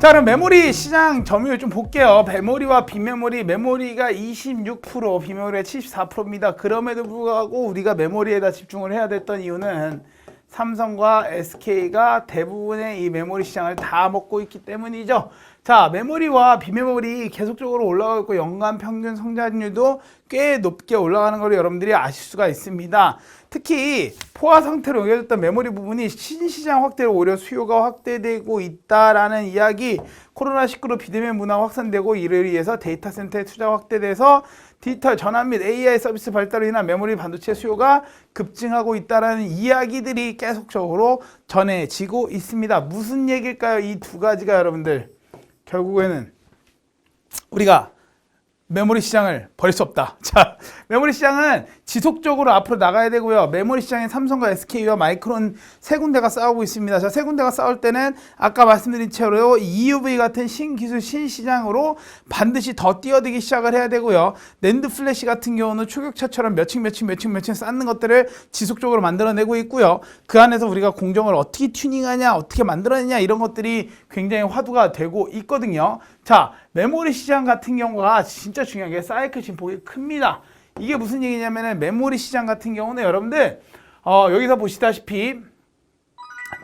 자, 그럼 메모리 시장 점유율 좀 볼게요. 메모리와 빈메모리, 메모리가 26%, 빈메모리가 74%입니다. 그럼에도 불구하고 우리가 메모리에다 집중을 해야 됐던 이유는 삼성과 SK가 대부분의 이 메모리 시장을 다 먹고 있기 때문이죠. 자, 메모리와 빈메모리 계속적으로 올라가고 있고 연간 평균 성장률도 꽤 높게 올라가는 걸 여러분들이 아실 수가 있습니다. 특히 포화 상태로 연결됐던 메모리 부분이 신시장 확대로 오히려 수요가 확대되고 있다라는 이야기, 코로나19로 비대면 문화가 확산되고 이를 위해서 데이터 센터의 투자 확대돼서 디지털 전환 및 AI 서비스 발달로 인한 메모리 반도체 수요가 급증하고 있다라는 이야기들이 계속적으로 전해지고 있습니다. 무슨 얘기일까요? 이 두 가지가 여러분들 결국에는 우리가 메모리 시장을 버릴 수 없다. 자, 메모리 시장은 지속적으로 앞으로 나가야 되고요. 메모리 시장에 삼성과 SK와 마이크론 세 군데가 싸우고 있습니다. 자, 세 군데가 싸울 때는 아까 말씀드린 채로 EUV 같은 신기술 신시장으로 반드시 더 뛰어들기 시작을 해야 되고요. 낸드 플래시 같은 경우는 초격차처럼 몇 층 쌓는 것들을 지속적으로 만들어내고 있고요. 그 안에서 우리가 공정을 어떻게 튜닝하냐, 어떻게 만들어내냐 이런 것들이 굉장히 화두가 되고 있거든요. 자, 메모리 시장 같은 경우가 진짜 중요한 게 사이클 진폭이 큽니다. 이게 무슨 얘기냐면은 메모리 시장 같은 경우는 여러분들 여기서 보시다시피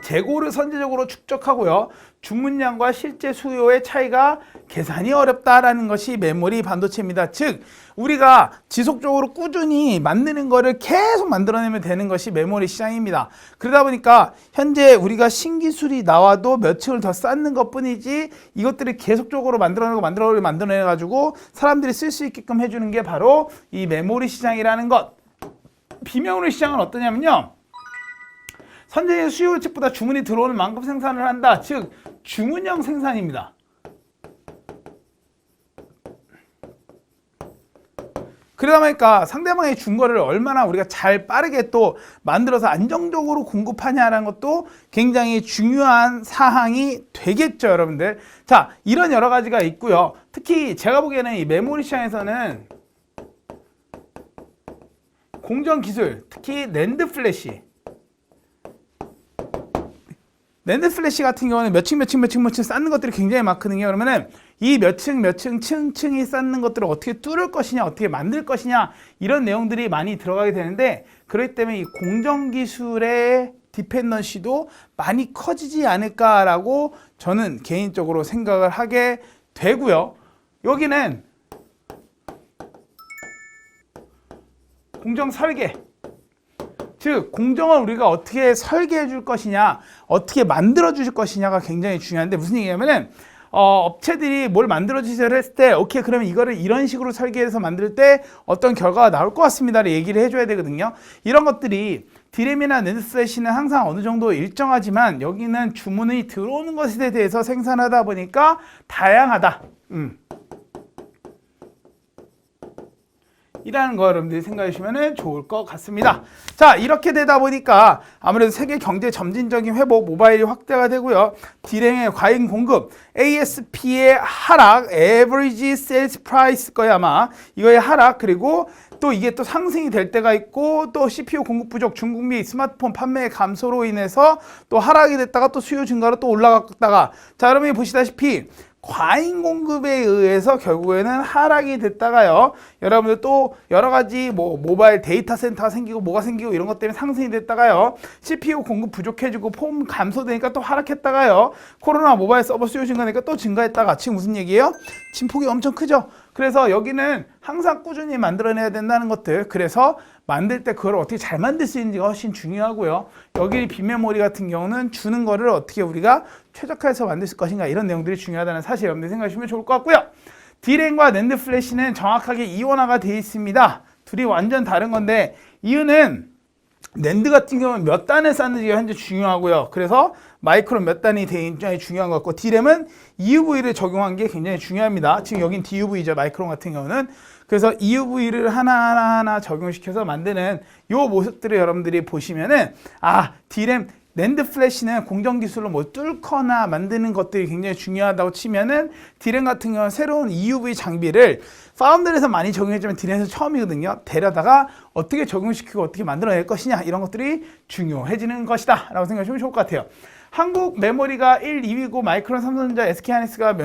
재고를 선제적으로 축적하고요. 주문량과 실제 수요의 차이가 계산이 어렵다라는 것이 메모리 반도체입니다. 즉 우리가 지속적으로 꾸준히 만드는 거를 계속 만들어내면 되는 것이 메모리 시장입니다. 그러다 보니까 현재 우리가 신기술이 나와도 몇 층을 더 쌓는 것뿐이지 이것들을 계속적으로 만들어내가지고 사람들이 쓸 수 있게끔 해주는 게 바로 이 메모리 시장이라는 것. 비메모리 시장은 어떠냐면요. 선제적인 수요 측보다 주문이 들어오는 만큼 생산을 한다. 즉 주문형 생산입니다. 그러다 보니까 상대방이 준 거를 얼마나 우리가 잘 빠르게 또 만들어서 안정적으로 공급하냐라는 것도 굉장히 중요한 사항이 되겠죠, 여러분들. 자, 이런 여러 가지가 있고요. 특히 제가 보기에는 이 메모리 시장에서는 공정 기술, 특히 낸드 플래시 같은 경우는 몇 층 쌓는 것들이 굉장히 많거든요. 그러면은 이 몇 층 층층이 쌓는 것들을 어떻게 뚫을 것이냐, 어떻게 만들 것이냐 이런 내용들이 많이 들어가게 되는데 그렇기 때문에 이 공정 기술의 디펜던시도 많이 커지지 않을까라고 저는 개인적으로 생각을 하게 되고요. 여기는 공정 설계, 즉 공정을 우리가 어떻게 설계해 줄 것이냐, 어떻게 만들어 주실 것이냐가 굉장히 중요한데 무슨 얘기냐면은 업체들이 뭘 만들어 주세요 했을 때 오케이 그러면 이거를 이런 식으로 설계해서 만들 때 어떤 결과가 나올 것 같습니다를 얘기를 해줘야 되거든요. 이런 것들이 디램이나 낸드 플래시는 항상 어느 정도 일정하지만 여기는 주문이 들어오는 것에 대해서 생산하다 보니까 다양하다. 이라는 거 여러분들이 생각해 주시면 좋을 것 같습니다. 자, 이렇게 되다 보니까 아무래도 세계 경제 점진적인 회복, 모바일이 확대가 되고요. 디램의 과잉 공급, ASP의 하락, Average Sales Price 거야 아마 이거의 하락, 그리고 또 이게 또 상승이 될 때가 있고 또 CPU 공급 부족, 중국 미 스마트폰 판매 감소로 인해서 또 하락이 됐다가 또 수요 증가로 또 올라갔다가 자, 여러분이 보시다시피 과잉 공급에 의해서 결국에는 하락이 됐다가요. 여러분들 또 여러 가지 모바일 데이터 센터가 생기고 뭐가 생기고 이런 것 때문에 상승이 됐다가요. CPU 공급 부족해지고 폼 감소되니까 또 하락했다가요. 코로나 모바일 서버 수요 증가니까 또 증가했다가 지금 무슨 얘기예요? 진폭이 엄청 크죠. 그래서 여기는 항상 꾸준히 만들어내야 된다는 것들. 그래서 만들 때 그걸 어떻게 잘 만들 수 있는지가 훨씬 중요하고요. 여기 빈메모리 같은 경우는 주는 거를 어떻게 우리가 최적화해서 만들 것인가 이런 내용들이 중요하다는 사실 여러분들이 생각해 주시면 좋을 것 같고요. 디램과 낸드 플래시는 정확하게 이원화가 되어 있습니다. 둘이 완전 다른 건데 이유는 낸드 같은 경우는 몇 단을 쌓는지가 현재 중요하고요. 그래서 마이크론 몇 단이 굉장히 중요한 것 같고 디램은 EUV를 적용한 게 굉장히 중요합니다. 지금 여긴 DUV죠. 마이크론 같은 경우는. 그래서 EUV를 하나하나 적용시켜서 만드는 요 모습들을 여러분들이 보시면은 디램 낸드 플래시는 공정 기술로 뭐 뚫거나 만드는 것들이 굉장히 중요하다고 치면은 디램 같은 경우는 새로운 EUV 장비를 파운드에서 많이 적용했지만 디램에서 처음이거든요. 데려다가 어떻게 적용시키고 어떻게 만들어낼 것이냐 이런 것들이 중요해지는 것이다 라고 생각하시면 좋을 것 같아요. 한국 메모리가 1, 2위고 마이크론, 삼성전자, SK하이닉스가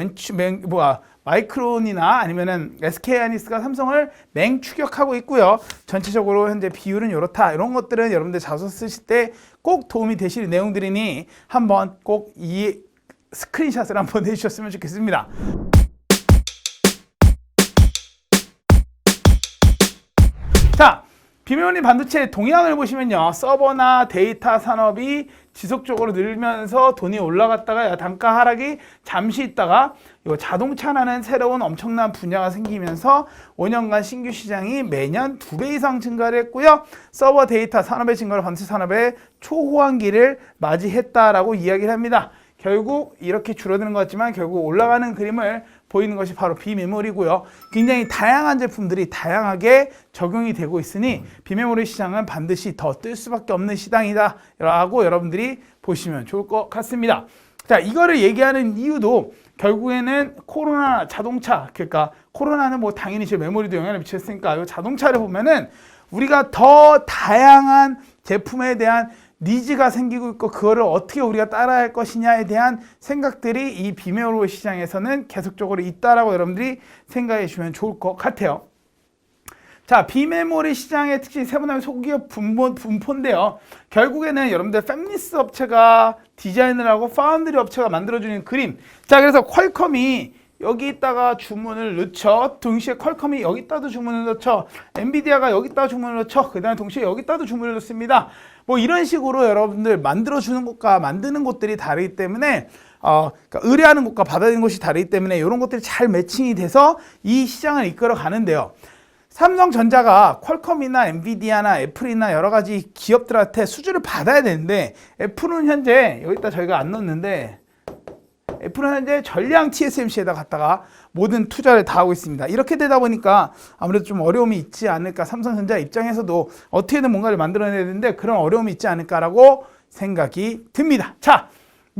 마이크론이나 아니면은 SK하이닉스가 삼성을 맹추격하고 있고요. 전체적으로 현재 비율은 이렇다. 이런 것들은 여러분들 자소 쓰실 때 꼭 도움이 되실 내용들이니 한번 꼭 이 스크린샷을 한번 내주셨으면 좋겠습니다. 자, 비메모리 반도체 동향을 보시면요, 서버나 데이터 산업이 지속적으로 늘면서 돈이 올라갔다가 단가 하락이 잠시 있다가 이 자동차라는 새로운 엄청난 분야가 생기면서 5년간 신규 시장이 매년 2배 이상 증가를 했고요. 서버 데이터 산업의 증가로 반도체 산업의 초호황기를 맞이했다라고 이야기를 합니다. 결국 이렇게 줄어드는 것 같지만 결국 올라가는 그림을 보이는 것이 바로 비메모리고요. 굉장히 다양한 제품들이 다양하게 적용이 되고 있으니 비메모리 시장은 반드시 더 뜰 수밖에 없는 시장이다 라고 여러분들이 보시면 좋을 것 같습니다. 자, 이거를 얘기하는 이유도 결국에는 코로나 자동차, 그러니까 코로나는 뭐 당연히 제 메모리도 영향을 미쳤으니까 이 자동차를 보면은 우리가 더 다양한 제품에 대한 니즈가 생기고 있고 그거를 어떻게 우리가 따라할 것이냐에 대한 생각들이 이 비메모리 시장에서는 계속적으로 있다라고 여러분들이 생각해 주시면 좋을 것 같아요. 자, 비메모리 시장의 특징 세분화된 소기업 분포인데요. 결국에는 여러분들 팹리스 업체가 디자인을 하고 파운드리 업체가 만들어주는 그림. 자, 그래서 퀄컴이 여기 있다가 주문을 넣죠. 동시에 퀄컴이 여기다도 주문을 넣죠. 엔비디아가 여기다 주문을 넣죠. 그 다음에 동시에 여기다도 주문을 넣습니다. 뭐 이런 식으로 여러분들 만들어주는 곳과 만드는 곳들이 다르기 때문에 그러니까 의뢰하는 곳과 받아들이는 곳이 다르기 때문에 이런 것들이 잘 매칭이 돼서 이 시장을 이끌어 가는데요. 삼성전자가 퀄컴이나 엔비디아나 애플이나 여러 가지 기업들한테 수주를 받아야 되는데 애플은 현재 여기다 저희가 안 넣었는데 애플은 현재 전량 TSMC에다 갖다가 모든 투자를 다 하고 있습니다. 이렇게 되다 보니까 아무래도 좀 어려움이 있지 않을까, 삼성전자 입장에서도 어떻게든 뭔가를 만들어내야 되는데 그런 어려움이 있지 않을까라고 생각이 듭니다. 자,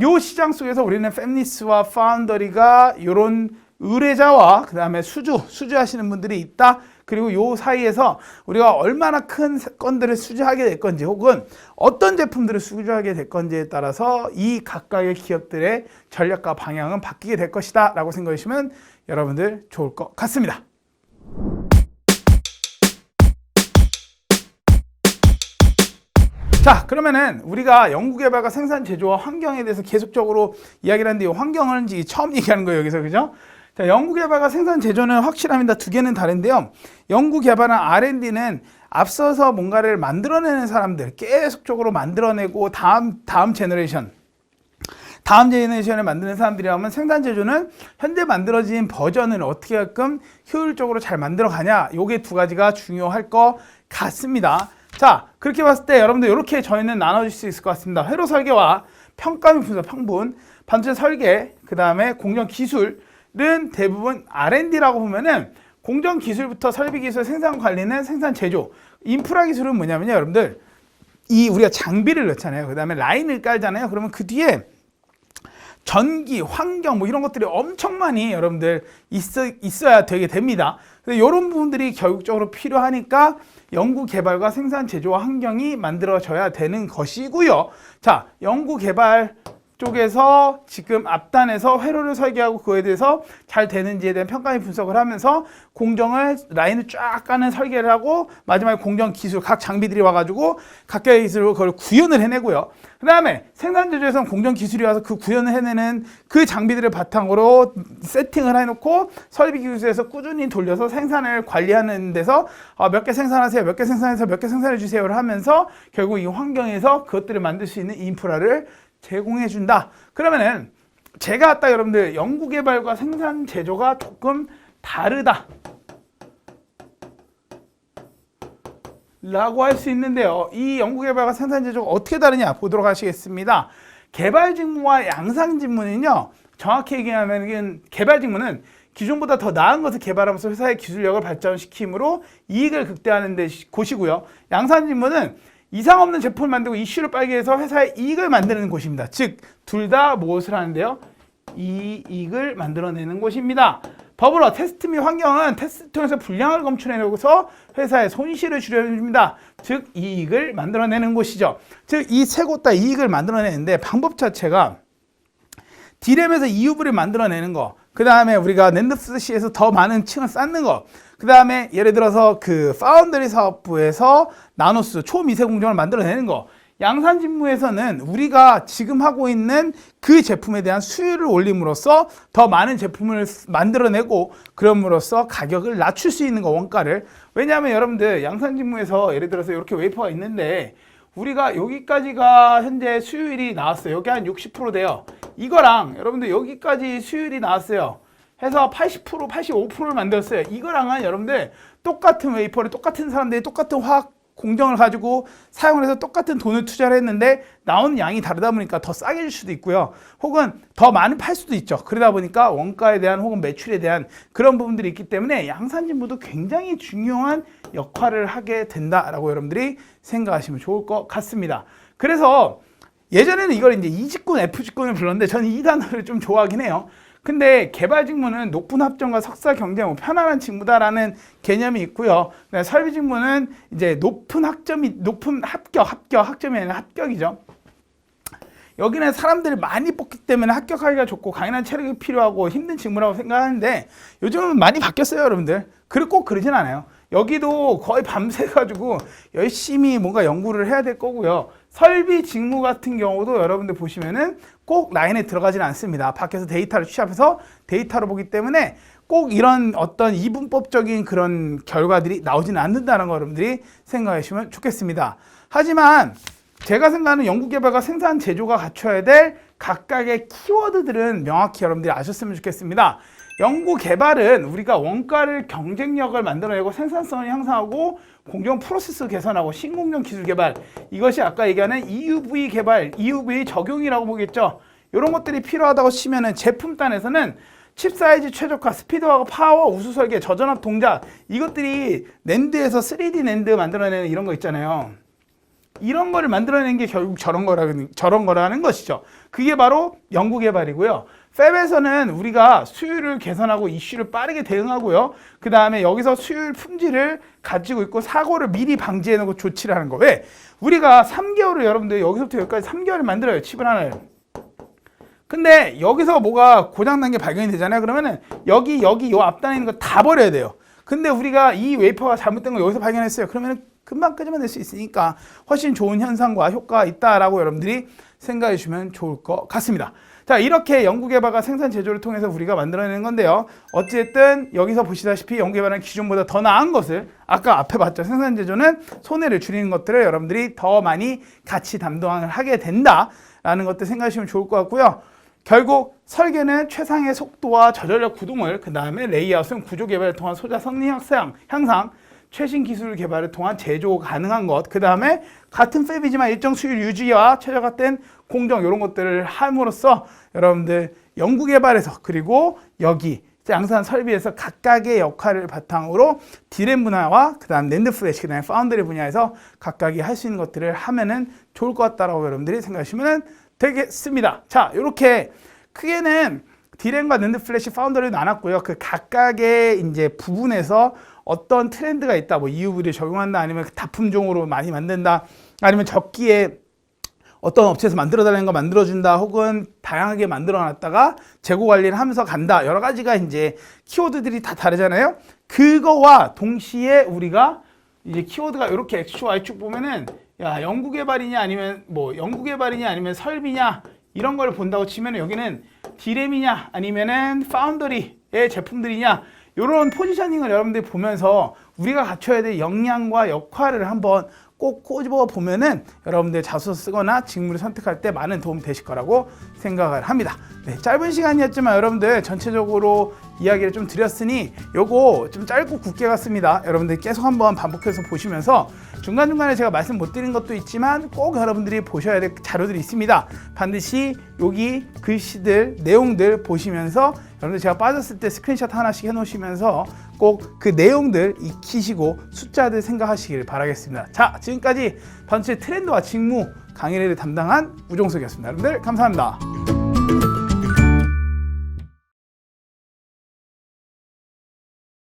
요 시장 속에서 우리는 팹리스와 파운더리가 이런 의뢰자와 그 다음에 수주하시는 분들이 있다. 그리고 요 사이에서 우리가 얼마나 큰 건들을 수주하게 될 건지 혹은 어떤 제품들을 수주하게 될 건지에 따라서 이 각각의 기업들의 전략과 방향은 바뀌게 될 것이다 라고 생각해 주시면 여러분들 좋을 것 같습니다. 자, 그러면은 우리가 연구개발과 생산 제조와 환경에 대해서 계속적으로 이야기를 하는데 이 환경은 처음 얘기하는 거예요. 여기서 그죠? 자, 연구개발과 생산 제조는 확실합니다. 두 개는 다른데요. 연구개발은 R&D는 앞서서 뭔가를 만들어내는 사람들, 계속적으로 만들어내고 다음 제너레이션을 만드는 사람들이라면 생산 제조는 현재 만들어진 버전을 어떻게 하끔 효율적으로 잘 만들어가냐. 요게 두 가지가 중요할 것 같습니다. 자, 그렇게 봤을 때 여러분들 이렇게 저희는 나눠줄 수 있을 것 같습니다. 회로 설계와 평가 및 분석, 평분, 반도체 설계, 그 다음에 공정 기술 는 대부분 R&D라고 보면은 공정 기술부터 설비 기술, 생산 관리는 생산 제조, 인프라 기술은 뭐냐면요, 여러분들 우리가 장비를 넣잖아요. 그 다음에 라인을 깔잖아요. 그러면 그 뒤에 전기, 환경 뭐 이런 것들이 엄청 많이 여러분들 있어야 되게 됩니다. 그래서 이런 부분들이 결국적으로 필요하니까 연구 개발과 생산 제조와 환경이 만들어져야 되는 것이고요. 자, 연구 개발 쪽에서 지금 앞단에서 회로를 설계하고 그거에 대해서 잘 되는지에 대한 평가 및 분석을 하면서 공정을 라인을 쫙 까는 설계를 하고 마지막에 공정 기술 각 장비들이 와가지고 각각의 기술로 그걸 구현을 해내고요. 그 다음에 생산 제조에서는 공정 기술이 와서 그 구현을 해내는 그 장비들을 바탕으로 세팅을 해놓고 설비 기술에서 꾸준히 돌려서 생산을 관리하는 데서 몇 개 생산하세요, 몇 개 생산해서 몇 개 생산해 주세요를 하면서 결국 이 환경에서 그것들을 만들 수 있는 인프라를 제공해 준다. 그러면은 제가 아까 여러분들 연구개발과 생산 제조가 조금 다르다 라고 할 수 있는데요. 이 연구개발과 생산 제조가 어떻게 다르냐 보도록 하시겠습니다. 개발 직무와 양상 직무는요, 정확히 얘기하면 개발 직무는 기존보다 더 나은 것을 개발하면서 회사의 기술력을 발전시킴으로 이익을 극대화하는 곳이고요. 양산 직무는 이상 없는 제품을 만들고 이슈를 빨게 해서 회사의 이익을 만드는 곳입니다. 즉, 둘 다 무엇을 하는데요? 이익을 만들어내는 곳입니다. 더불어 테스트 및 환경은 테스트 통해서 불량을 검출해내고서 회사의 손실을 줄여줍니다. 즉 이익을 만들어내는 곳이죠. 즉 이 세 곳 다 이익을 만들어내는데 방법 자체가 D램에서 EUV를 만들어내는 거, 그 다음에 우리가 낸드 플래시에서 더 많은 층을 쌓는 거, 그 다음에 예를 들어서 그 파운드리 사업부에서 나노스 초미세 공정을 만들어내는 거, 양산진무에서는 우리가 지금 하고 있는 그 제품에 대한 수율을 올림으로써 더 많은 제품을 만들어내고 그럼으로써 가격을 낮출 수 있는 거, 원가를. 왜냐하면 여러분들 양산진무에서 예를 들어서 이렇게 웨이퍼가 있는데 우리가 여기까지가 현재 수율이 나왔어요. 여기 한 60% 돼요. 이거랑 여러분들 여기까지 수율이 나왔어요. 해서 80%, 85%를 만들었어요. 이거랑은 여러분들 똑같은 웨이퍼를 똑같은 사람들이 똑같은 화학 공정을 가지고 사용을 해서 똑같은 돈을 투자를 했는데 나오는 양이 다르다 보니까 더 싸게 줄 수도 있고요. 혹은 더 많이 팔 수도 있죠. 그러다 보니까 원가에 대한 혹은 매출에 대한 그런 부분들이 있기 때문에 양산진무도 굉장히 중요한 역할을 하게 된다라고 여러분들이 생각하시면 좋을 것 같습니다. 그래서 예전에는 이걸 이제 E직군, F직군을 불렀는데 저는 이 단어를 좀 좋아하긴 해요. 근데 개발 직무는 높은 합점과 석사 경쟁, 편안한 직무다라는 개념이 있고요. 설비 직무는 이제 높은 학점이 아니라 합격이죠. 여기는 사람들이 많이 뽑기 때문에 합격하기가 좋고 강인한 체력이 필요하고 힘든 직무라고 생각하는데 요즘은 많이 바뀌었어요, 여러분들. 그리고 꼭 그러진 않아요. 여기도 거의 밤새 가지고 열심히 뭔가 연구를 해야 될 거고요. 설비 직무 같은 경우도 여러분들 보시면은 꼭 라인에 들어가지는 않습니다. 밖에서 데이터를 취합해서 데이터로 보기 때문에 꼭 이런 어떤 이분법적인 그런 결과들이 나오지는 않는다는 거 여러분들이 생각해 주시면 좋겠습니다. 하지만 제가 생각하는 연구개발과 생산 제조가 갖춰야 될 각각의 키워드들은 명확히 여러분들이 아셨으면 좋겠습니다. 연구개발은 우리가 원가를 경쟁력을 만들어내고 생산성을 향상하고 공정 프로세스 개선하고 신공정 기술 개발, 이것이 아까 얘기하는 EUV 개발, EUV 적용이라고 보겠죠. 이런 것들이 필요하다고 치면은 제품단에서는 칩 사이즈 최적화, 스피드하고 파워, 우수 설계, 저전압 동작, 이것들이 낸드에서 3D 낸드 만들어내는 이런 거 있잖아요. 이런 거를 만들어내는 게 결국 저런 거라는 것이죠. 그게 바로 연구개발이고요. 팹에서는 우리가 수율을 개선하고 이슈를 빠르게 대응하고요. 그 다음에 여기서 수율 품질을 가지고 있고 사고를 미리 방지해놓고 조치를 하는 거. 왜? 우리가 3개월을 여러분들 여기서부터 여기까지 3개월을 만들어요. 칩을 하나를. 근데 여기서 뭐가 고장난 게 발견이 되잖아요. 그러면은 여기 요 앞단에 있는 거 다 버려야 돼요. 근데 우리가 이 웨이퍼가 잘못된 거 여기서 발견했어요. 그러면은 금방 끄집어낼 수 있으니까 훨씬 좋은 현상과 효과가 있다라고 여러분들이 생각해 주시면 좋을 것 같습니다. 자, 이렇게 연구개발과 생산 제조를 통해서 우리가 만들어내는 건데요. 어쨌든 여기서 보시다시피 연구개발은 기존보다 더 나은 것을 아까 앞에 봤죠. 생산 제조는 손해를 줄이는 것들을 여러분들이 더 많이 같이 담당을 하게 된다라는 것들 생각하시면 좋을 것 같고요. 결국 설계는 최상의 속도와 저전력 구동을, 그 다음에 레이아웃은 구조 개발을 통한 소자 성능 향상, 최신 기술 개발을 통한 제조 가능한 것, 그 다음에 같은 팹이지만 일정 수율 유지와 최적화된 공정, 이런 것들을 함으로써 여러분들 연구개발에서 그리고 여기 양산 설비에서 각각의 역할을 바탕으로 D램 분야와 그 다음 낸드 플래시, 그 다음에 파운드리 분야에서 각각이 할 수 있는 것들을 하면은 좋을 것 같다라고 여러분들이 생각하시면 되겠습니다. 자, 이렇게 크게는 D램과 낸드 플래시, 파운드리를 나눴고요. 그 각각의 이제 부분에서 어떤 트렌드가 있다, 뭐 EUV를 적용한다, 아니면 다품종으로 많이 만든다, 아니면 적기에 어떤 업체에서 만들어달라는 거 만들어준다, 혹은 다양하게 만들어놨다가 재고 관리를 하면서 간다, 여러 가지가 이제 키워드들이 다 다르잖아요. 그거와 동시에 우리가 이제 키워드가 이렇게 X축, Y축 보면은 야, 연구개발이냐 아니면 뭐 연구개발이냐 아니면 설비냐 이런 걸 본다고 치면 여기는 D램이냐 아니면은 파운더리의 제품들이냐, 이런 포지셔닝을 여러분들이 보면서 우리가 갖춰야 될 역량과 역할을 한번 꼭 꼬집어 보면은 여러분들 자소서 쓰거나 직무를 선택할 때 많은 도움 되실 거라고 생각을 합니다. 네, 짧은 시간이었지만 여러분들 전체적으로 이야기를 좀 드렸으니 요거 좀 짧고 굵게 갔습니다. 여러분들 계속 한번 반복해서 보시면서 중간중간에 제가 말씀 못 드린 것도 있지만 꼭 여러분들이 보셔야 될 자료들이 있습니다. 반드시 여기 글씨들, 내용들 보시면서 여러분들 제가 빠졌을 때 스크린샷 하나씩 해놓으시면서 꼭 그 내용들 익히시고 숫자들 생각하시길 바라겠습니다. 자, 지금까지 전체 트렌드와 직무 강의를 담당한 우종석이었습니다. 여러분들 감사합니다.